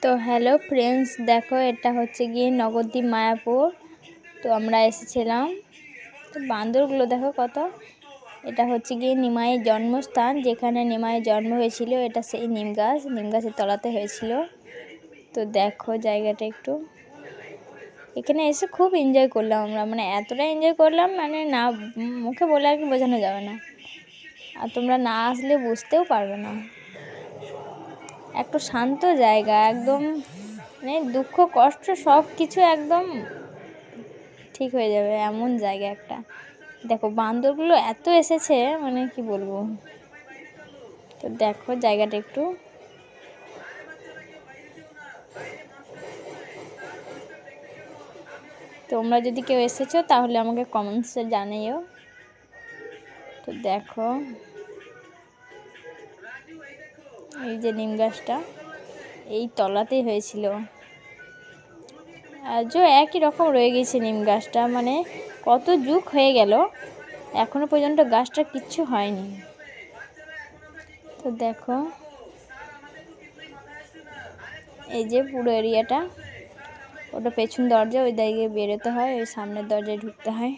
তো hello friends, দেখো এটা হচ্ছে গিয়ে নবদ্বীপ মায়াপুর। তো আমরা এসেছিলাম। তো বান্দরগুলো দেখো কত। এটা হচ্ছে গিয়ে নিমাইয়ের জন্মস্থান, যেখানে নিমাইয়ের জন্ম হয়েছিল। এটা সেই নিম গাছের তলাতে হয়েছিল। তো দেখো জায়গাটা একটু। এখানে এসে খুব এনজয় করলাম আমরা, মানে এতটা এনজয় করলাম, মানে না মুখে বলে আর কি বোঝানো যাবে না। আর তোমরা না আসলে বুঝতেও পারবে না। একটু শান্ত জায়গা একদম, মানে দুঃখ কষ্ট সব কিছু একদম ঠিক হয়ে যাবে এমন জায়গা একটা। দেখো বান্দরগুলো এত এসেছে, মানে কি বলবো। তো দেখো জায়গাটা একটু। তোমরা যদি কেউ এসেছো তাহলে আমাকে কমেন্টসে জানিও। তো দেখো এই যে নিম গাছটা এই তলাতেই হয়েছিল, আজও একই রকম রয়ে গেছে নিম গাছটা, মানে কত যুগ হয়ে গেল এখনো পর্যন্ত গাছটা কিচ্ছু হয়নি। তো দেখো এই যে পুরো এরিয়াটা, ওটা পেছন দরজা, ওই দিকে বেরোতে হয়, ওই সামনের দরজায় ঢুকতে হয়।